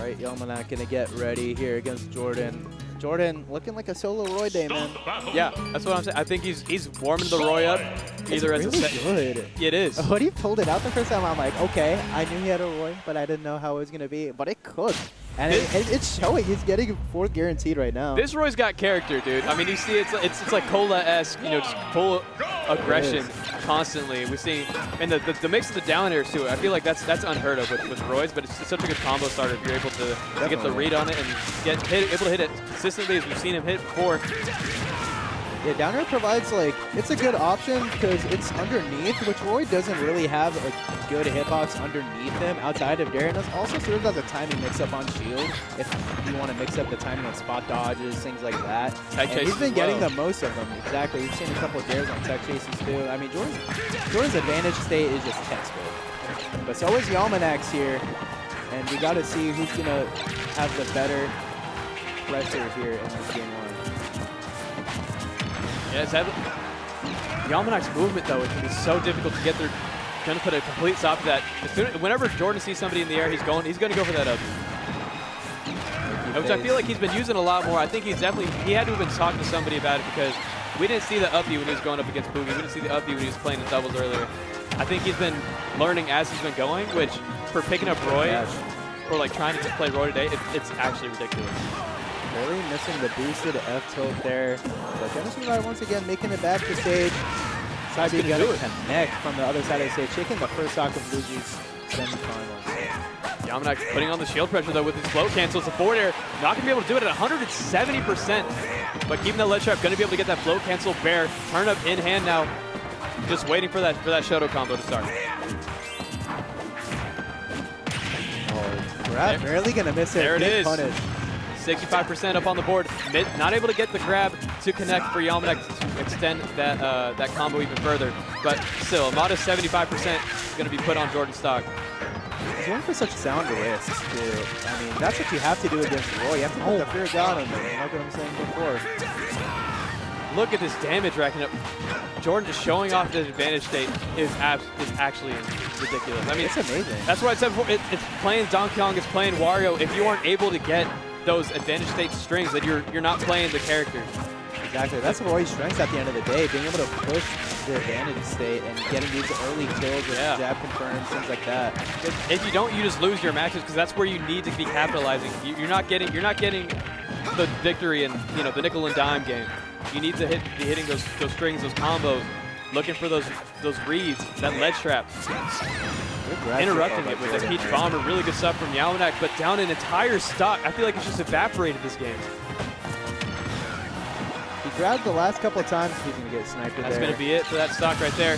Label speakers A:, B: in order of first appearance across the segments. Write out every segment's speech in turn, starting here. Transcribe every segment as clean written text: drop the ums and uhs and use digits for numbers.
A: right, Yalmanac gonna get ready here against Jordan. Jordan looking like a solo Roy day, man.
B: Yeah, that's what I'm saying. I think he's warming the Roy up. Either
A: it's
B: as
A: really
B: a set.
A: good.
B: It is.
A: When he pulled it out the first time, I'm like, okay, I knew he had a Roy, but I didn't know how it was gonna be. But it cooked, and it's showing. He's getting 4 guaranteed right now.
B: This Roy's got character, dude. I mean, you see, it's like Cola-esque, you know, just full aggression constantly. We see, and the mix of the down airs too. I feel like that's unheard of with Roy's, but it's such a good combo starter if you're able to get the read on it and able to hit it consistently as we've seen him hit before.
A: Yeah, down air provides, like, it's a good option because it's underneath, which Roy doesn't really have a good hitbox underneath him outside of Darren. It also serves as a timing mix-up on shield if you want to mix up the timing on spot dodges, things like that. And he's been getting the most of them, exactly. We've seen a couple of dares on tech chases too. I mean, Jordan's advantage state is just textbook. But so is Yalmanac's here, and we got to see who's going to have the better pressure here in this game 1.
B: Yeah, Yalmanac's movement, though, it can be so difficult to get there. Going to put a complete stop to that. Whenever Jordan sees somebody in the air, he's going to go for that up. Which I feel like he's been using a lot more. I think he had to have been talking to somebody about it because we didn't see the uppy when he was going up against Boogie. We didn't see the uppy when he was playing the doubles earlier. I think he's been learning as he's been going, which for picking up Roy, or like trying to just play Roy today, it's actually ridiculous.
A: Barely missing the boosted F tilt there. But Genesis Ride once again making it back to stage. Side B gonna connect from the other side of the stage, taking the first stock of Luigi's semifinals.
B: Yalmanac putting on the shield pressure though with his float cancel. It's a forward air. Not gonna be able to do it at 170%. But keeping that ledge trap, gonna be able to get that float cancel bair. Turn up in hand now. Just waiting for that Shoto combo to start.
A: Oh, grab barely gonna miss it.
B: There it is.
A: Punish.
B: 65% up on the board. Not able to get the grab to connect for Yalmanac to extend that combo even further. But still, a modest 75% going to be put on Jordan stock.
A: He's going for such sound risks, too. I mean, that's what you have to do against Roy. You have to put the fear of God on him. Like what I'm saying before.
B: Look at this damage racking up. Jordan just showing off his advantage state is actually ridiculous. I mean,
A: it's amazing.
B: That's what I said before. It's playing Donkey Kong, it's playing Wario. If you aren't able to get those advantage state strings, then you're not playing the character.
A: Exactly. That's Roy's strengths at the end of the day, being able to push the advantage state and getting these early kills with jab confirms, things like that.
B: If you don't, you just lose your matches because that's where you need to be capitalizing. You're not getting the victory in the nickel and dime game. You need to be hitting those strings, those combos, looking for those reads, that ledge trap. Interrupting it with a Peach Bomber. Really good stuff from Yalmanac, but down an entire stock. I feel like it's just evaporated this game.
A: He grabbed the last couple of times. He's going to get sniped there.
B: That's going to be it for that stock right there.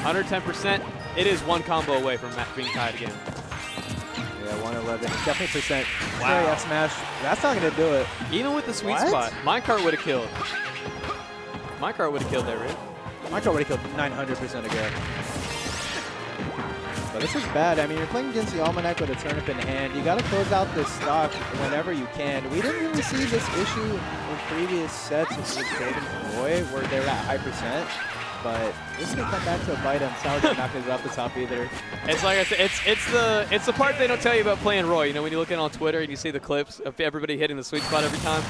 B: 110%. It is one combo away from being tied again.
A: Yeah, 111. Definitely percent.
B: Wow.
A: F smash. That's not going to do it.
B: Even with the sweet spot, Minecart would have killed. Minecart would have killed that, right?
A: Minecart would have killed 900% again. But this is bad. I mean, you're playing against the Yalmanac with a turnip in hand. You got to close out this stock whenever you can. We didn't really see this issue in previous sets with Jordan and Roy, where they were at high percent. But this is gonna come back to a bite him. Sour's not gonna get off the top either.
B: It's like I said, it's the part they don't tell you about playing Roy. You know, when you look in on Twitter and you see the clips of everybody hitting the sweet spot every time.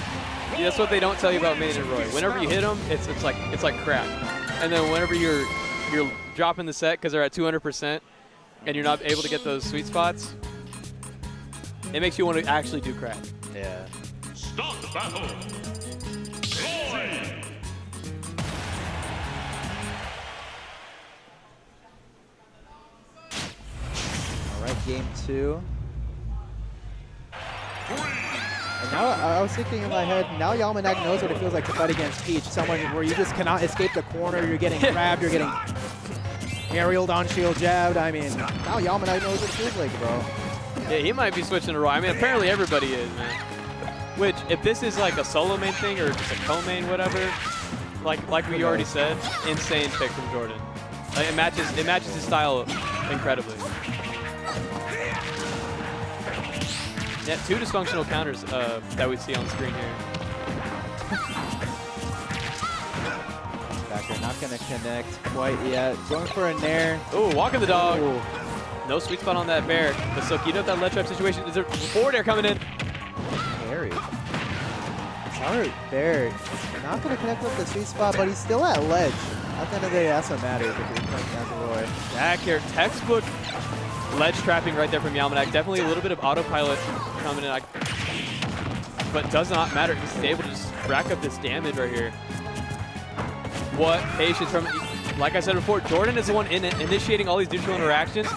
B: Yeah, that's what they don't tell you about main and Roy. Whenever you hit them, it's like crap. And then whenever you're dropping the set because they're at 200%. And you're not able to get those sweet spots, it makes you want to actually do crap.
A: Yeah.
C: Start the battle. Roy.
A: All right, game 2. And now I was thinking in my head, now Yalmanac knows what it feels like to fight against Peach. Someone where you just cannot escape the corner, you're getting grabbed, you're getting aerialed on shield jabbed. I mean, now Yalmanac knows what it feels like, bro.
B: Yeah, he might be switching to Roy. I mean, apparently everybody is, man. Which, if this is like a solo main thing or just a co-main, whatever, like we already said, insane pick from Jordan. Like, it matches his style incredibly. Yeah, 2 dysfunctional counters that we see on the screen here.
A: Backer not going to connect quite yet. Going for a nair.
B: Ooh, walking the dog.
A: Ooh.
B: No sweet spot on that bear. But so keep up that ledge trap situation. Is there forward air coming in?
A: Carry. Sorry, bear. Not going to connect with the sweet spot, but he's still at ledge. At the end of the day, that's what matters if you're playing as a Roy.
B: Back air, textbook ledge trapping right there from Yalmanac. Definitely a little bit of autopilot coming in. But does not matter. He's able to just rack up this damage right here. What patience from, like I said before, Jordan is the one initiating all these neutral interactions.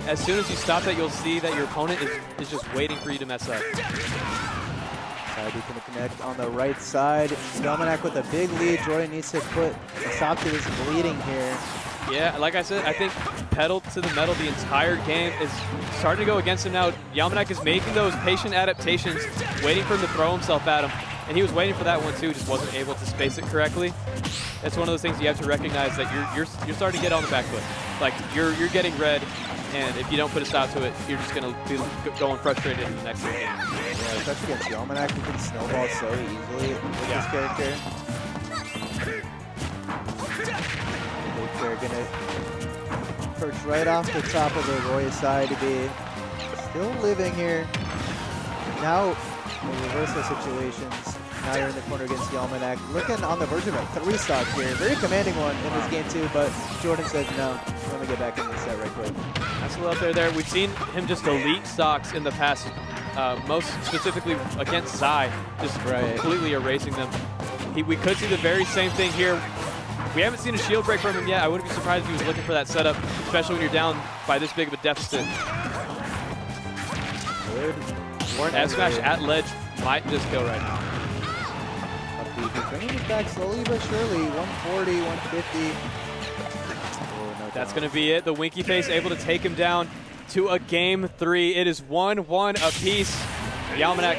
B: As soon as you stop that, you'll see that your opponent is just waiting for you to mess up.
A: Side going to connect on the right side. Yalmanac with a big lead. Jordan needs to put a stop to this bleeding here.
B: Yeah, like I said, I think pedal to the metal the entire game is starting to go against him now. Yalmanac is making those patient adaptations, waiting for him to throw himself at him. And he was waiting for that one too, just wasn't able to space it correctly. That's one of those things you have to recognize that you're starting to get on the back foot. Like you're getting red, and if you don't put a stop to it, you're just gonna be going frustrated in the next game.
A: Yeah, especially against Yalmanac, who can snowball so easily with this character. They're gonna perch right off the top of the Roy side to be still living here. Now, in reversal situations, now you're in the corner against Yalmanac. Looking on the verge of a 3-stock here. Very commanding one in this game too, but Jordan says no. Let me get back in this set right quick.
B: That's a little there. We've seen him just elite stocks in the past, most specifically against Zai, just completely erasing them. We could see the very same thing here. We haven't seen a shield break from him yet. I wouldn't be surprised if he was looking for that setup, especially when you're down by this big of a deficit.
A: Good.
B: F smash at ledge might just kill right now.
A: He's bringing it back slowly but surely. 140, 150.
B: That's going to be it. The Winky Face able to take him down to a game 3. It is 1-1 apiece. Yalmanac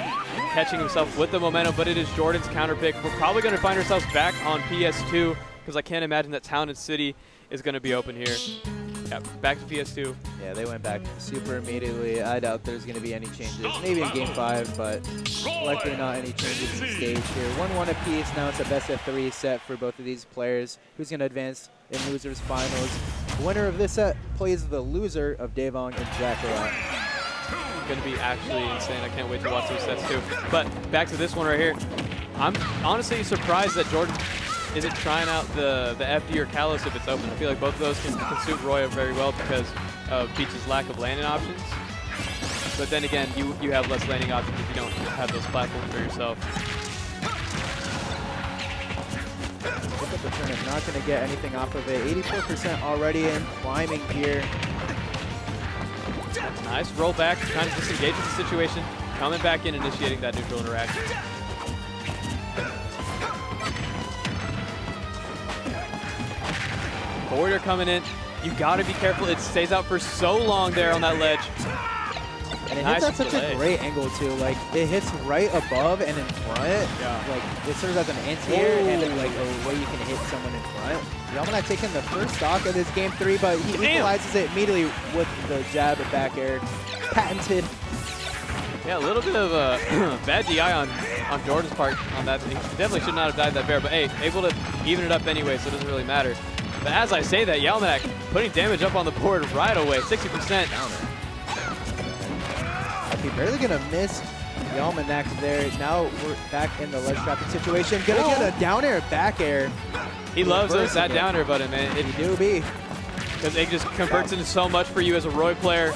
B: catching himself with the momentum, but it is Jordan's counter pick. We're probably going to find ourselves back on PS2 because I can't imagine that Town and City is going to be open here. Yeah, back to PS2.
A: Yeah, they went back super immediately. I doubt there's going to be any changes. Maybe in Game 5, but likely not any changes in stage here. 1-1 apiece. Now it's a best-of-3 set for both of these players. Who's going to advance in losers finals? The winner of this set plays the loser of Davong and Jackarat.
B: Going to be actually insane. I can't wait to watch those sets too. But back to this one right here. I'm honestly surprised that Jordan isn't trying out the FD or Kalos if it's open. I feel like both of those can suit Roya very well because of Peach's lack of landing options. But then again, you have less landing options if you don't have those platforms for yourself.
A: Look at the turn, not going to get anything off of it. 84% already in, climbing here.
B: That's nice. Roll back, trying to disengage with the situation. Coming back in, initiating that neutral interaction. Forwarder coming in. You got to be careful. It stays out for so long there on that ledge.
A: And it hits at such a great angle too. Like it hits right above and in front.
B: Yeah.
A: Like it serves as an anti-air and then, like a way you can hit someone in front. Yalmanac taking the first stock of this game 3, but he equalizes it immediately with the jab and back air. Patented.
B: Yeah, a little bit of a bad DI on Jordan's part on that. He definitely should not have died that bear, but hey, able to even it up anyway, so it doesn't really matter. But as I say that, Yalmanac putting damage up on the board right away, 60% down there.
A: Okay, barely gonna miss Yalmanac there. Now we're back in the ledge trapping situation. Gonna get a down air, back air.
B: He loves that down air button, man.
A: It do be.
B: Because it just converts into so much for you as a Roy player.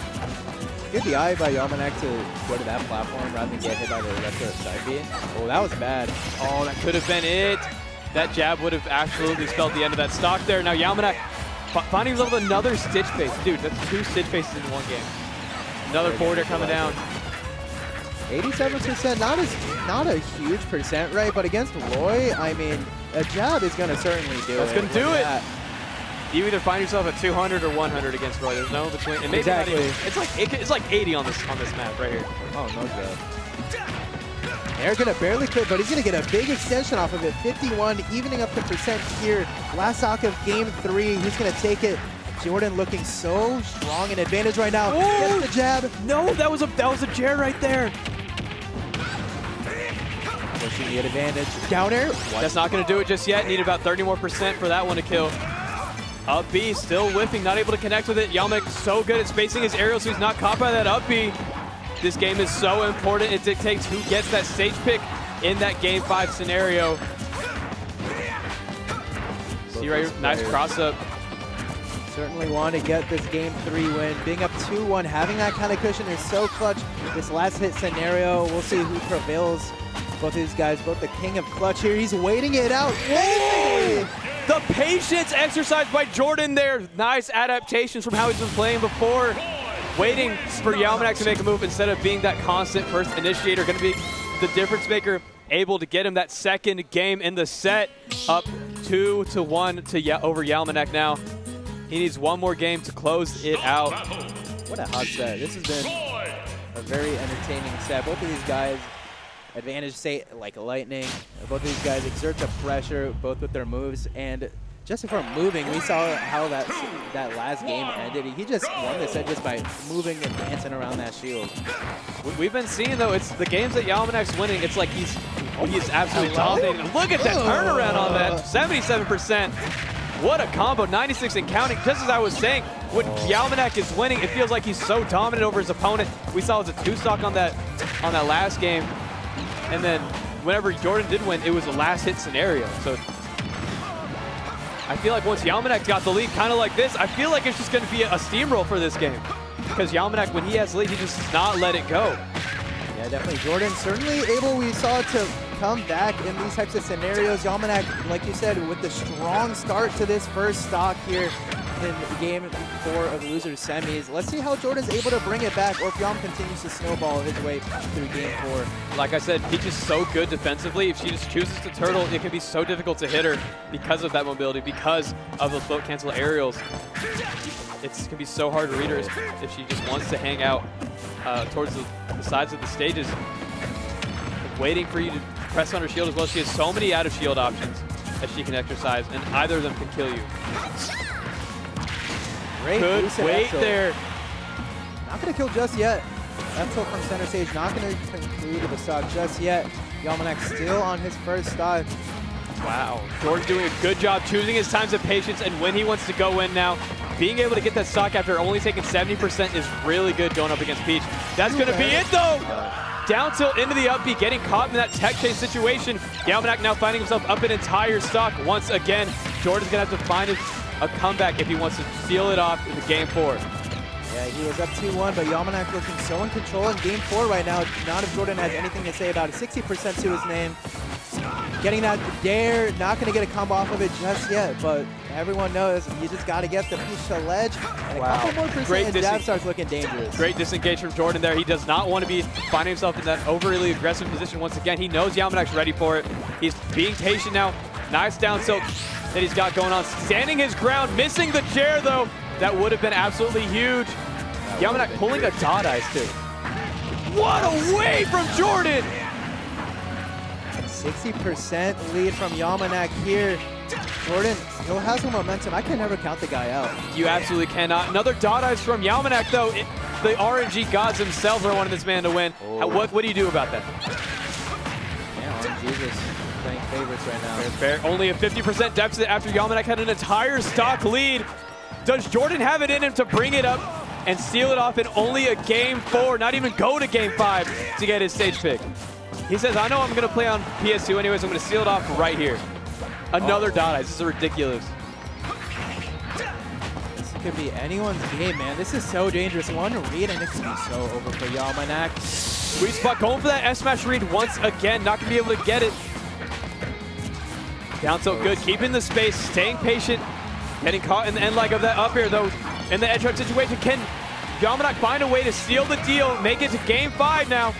A: Good DI by Yalmanac to go to that platform rather than get hit by the retro side B. Oh, that was bad.
B: Oh, that could have been it. That jab would have absolutely spelled the end of that stock there. Now Yalmanac finding himself with another stitch face. Dude, that's 2 stitch faces in one game. Another forwarder coming down.
A: 87%, not a huge percent, right? But against Roy, I mean, a jab is going to certainly do it.
B: That's going to do it. You either find yourself at 200 or 100 against Roy. There's no between. And maybe
A: exactly.
B: It's like 80 on this map right here.
A: Oh, no joke. They're going to barely quit, but he's going to get a big extension off of it. 51, evening up the percent here. Last stock of game 3. He's going to take it. Jordan looking so strong in advantage right now. Gets the jab.
B: No, that was a Jer right there.
A: Pushing the advantage. Down air.
B: That's not going to do it just yet. Need about 30% more for that one to kill. Up B, still whiffing, not able to connect with it. Yalmanac so good at spacing his aerial, so he's not caught by that up B. This game is so important. It dictates who gets that stage pick in that Game 5 scenario. See right here, nice cross up.
A: Certainly want to get this Game 3 win. Being up 2-1, having that kind of cushion is so clutch. This last hit scenario, we'll see who prevails. Both of these guys, both the king of clutch here. He's waiting it out.
B: Whoa! The patience exercised by Jordan there. Nice adaptations from how he's been playing before. Waiting for Yalmanac to make a move instead of being that constant first initiator. Going to be the difference maker, able to get him that second game in the set. Up 2-1 over Yalmanac now. He needs one more game to close it out.
A: What a hot set. This has been a very entertaining set. Both of these guys, advantage state like lightning. Both of these guys exert the pressure, both with their moves. And just from moving, we saw how that last game ended. He just won this set just by moving and dancing around that shield.
B: We've been seeing, though, it's the games that Yalmanac's winning. It's like he's absolutely dominating. Look at that turnaround on that, 77%. What a combo, 96 and counting. Just as I was saying, when Yalmanac is winning, it feels like he's so dominant over his opponent. We saw it was a 2-stock on that last game. And then whenever Jordan did win, it was a last hit scenario. So I feel like once Yalmanac got the lead, kind of like this, I feel like it's just going to be a steamroll for this game. Because Yalmanac, when he has the lead, he just does not let it go.
A: Yeah, definitely. Jordan certainly able, we saw, to come back in these types of scenarios. Yalmanac, like you said, with the strong start to this first stock here in Game 4 of the losers semis. Let's see how Jordan's able to bring it back, or if Yalm continues to snowball his way through Game 4.
B: Like I said, Peach is so good defensively. If she just chooses to turtle, it can be so difficult to hit her because of that mobility, because of those float cancel aerials. It can be so hard to read her if she just wants to hang out towards the sides of the stages, waiting for you to press on her shield as well. She has so many out of shield options that she can exercise, and either of them can kill you.
A: Great
B: Good wait there.
A: Not going to kill just yet. That tilt from center stage, not going to conclude the stock just yet. Yalmanac still on his first stock.
B: Wow. Jordan doing a good job choosing his times of patience and when he wants to go in now. Being able to get that stock after only taking 70% is really good going up against Peach. That's going to be it, though. Down tilt into the up B, getting caught in that tech chase situation. Yalmanac now finding himself up an entire stock once again. Jordan's going to have to find a comeback if he wants to seal it off in the Game 4.
A: Yeah, he was up 2-1, but Yalmanac looking so in control in Game 4 right now. Not if Jordan has anything to say about it. 60% to his name. Getting that dare, not going to get a combo off of it just yet, but everyone knows you just got to get the Peach to ledge. And a couple more percent and jab starts looking dangerous.
B: Great disengage from Jordan there. He does not want to be finding himself in that overly aggressive position once again. He knows Yalmanac's ready for it. He's being patient now. Nice down tilt that he's got going on. Standing his ground, missing the chair though. That would have been absolutely huge. Yalmanac pulling a dot ice too. What a wave from Jordan!
A: 60% lead from Yalmanac here. Jordan still has some momentum. I can never count the guy out.
B: You absolutely cannot. Another dot ice from Yalmanac though. The RNG gods themselves are wanting this man to win. What do you do about that?
A: Yeah, RNG's just playing favorites right now.
B: Fair. Only a 50% deficit after Yalmanac had an entire stock lead. Does Jordan have it in him to bring it up and seal it off in only a Game 4, not even go to Game 5 to get his stage pick? He says, I know I'm going to play on PS2 anyways, I'm going to seal it off right here. Another dot ice. This is ridiculous.
A: This could be anyone's game, man. This is so dangerous. One read and it could be so over for Yalmanac.
B: Sweet spot, going for that S-smash read once again. Not going to be able to get it. Down tilt good, keeping the space, staying patient. Getting caught in the end leg of that up air though. In the edge guard situation, can Yalmanac find a way to seal the deal, make it to Game 5 now?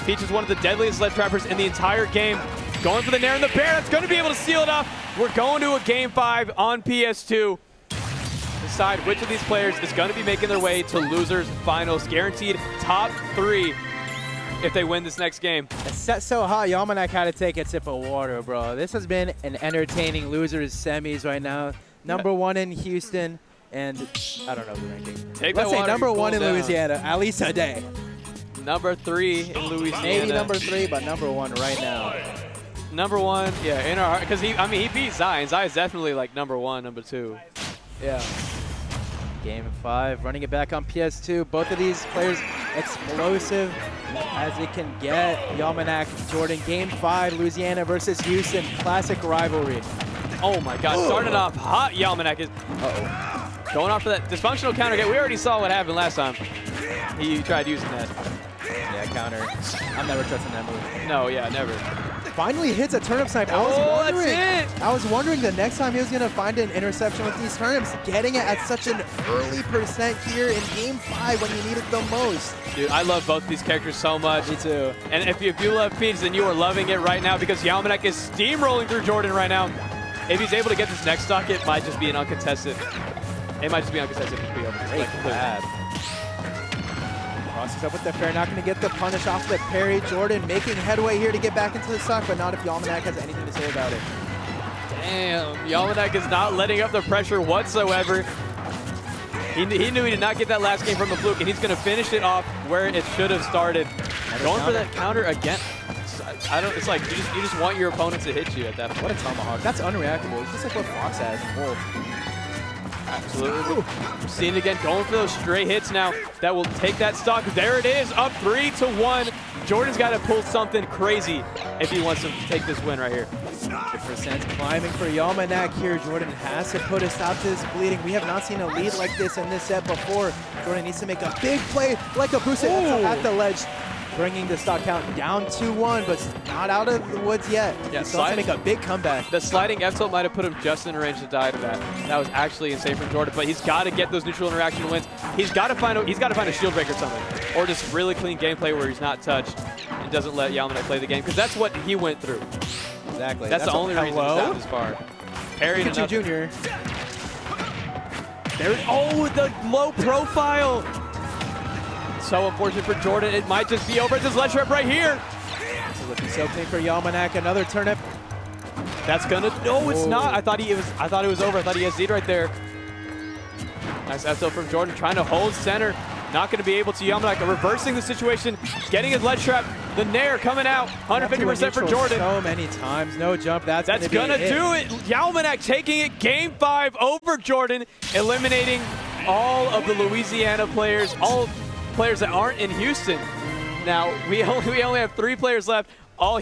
B: Peach is one of the deadliest ledge trappers in the entire game. Going for the nair and the bear, that's going to be able to seal it off. We're going to a Game 5 on PS2. Decide which of these players is going to be making their way to losers finals. Guaranteed top 3 if they win this next game.
A: It's set so hot, Yalmanac had to take a sip of water, bro. This has been an entertaining losers semis right now. Number 1 in Houston, and I don't know the ranking. Let's say number 1 in Louisiana, at least a day.
B: Number 3 in Louisiana.
A: Maybe number 3, but number 1 right now.
B: Number 1, yeah, in our heart, because he beat Zion. Zion's definitely like number 1, number 2.
A: Yeah. Game 5, running it back on PS2. Both of these players explosive as it can get. Yalmanac, Jordan. Game 5, Louisiana versus Houston. Classic rivalry.
B: Oh my God, started off hot. Yalmanac is going off for that dysfunctional counter hit. We already saw what happened last time. He tried using that.
A: Yeah, counter. I'm never trusting that move.
B: No, yeah, never.
A: Finally hits a turnip snipe. I was wondering the next time he was going to find an interception with these turnips, getting it at such an early percent here in Game 5 when you need it the most.
B: Dude, I love both these characters so much.
A: Me too.
B: And if you love Peach, then you are loving it right now because Yalmanac is steamrolling through Jordan right now. If he's able to get this next stock, it might just be an uncontested. It might just be uncontested.
A: Great grab. Crosses up with the fair, not going to get the punish off the parry. Jordan making headway here to get back into the stock, but not if Yalmanac has anything to say about it.
B: Damn, Yalmanac is not letting up the pressure whatsoever. He knew he did not get that last game from the fluke, and he's going to finish it off where it should have started. Going for that counter again. It's like you just want your opponent to hit you at that point.
A: What a tomahawk. That's unreactable. It's just like what Fox has. Whoa.
B: Absolutely. We're seeing it again, going for those straight hits now that will take that stock. There it is, up 3-1. Jordan's got to pull something crazy if he wants to take this win right here.
A: 100% climbing for Yalmanac here. Jordan has to put a stop to this bleeding. We have not seen a lead like this in this set before. Jordan needs to make a big play like a boost at the ledge, bringing the stock count down 2-1, but not out of the woods yet.
B: Yeah,
A: he's going to make a big comeback.
B: The sliding F tilt might have put him just in range to die to that. That was actually insane from Jordan, but he's got to get those neutral interaction wins. He's got to find a shield break or something, or just really clean gameplay where he's not touched and doesn't let Yalmanac play the game, because that's what he went through.
A: Exactly.
B: That's the only reason he's down this far. Parry to
A: Junior.
B: The low profile. So unfortunate for Jordan. It might just be over. It's his ledge trap right here.
A: It's looking so clean for Yalmanac. Another turnip.
B: That's gonna. No, it's not. I thought it was over. I thought he had Z'd right there. Nice F tilt from Jordan, trying to hold center. Not going to be able to. Yalmanac reversing the situation, getting his ledge trap. The Nair coming out. 150% for Jordan.
A: So many times. No jump. That's going to
B: do it. Yalmanac taking it. Game 5 over Jordan, eliminating all of the Louisiana players, all players that aren't in Houston. Now, we only have 3 players left.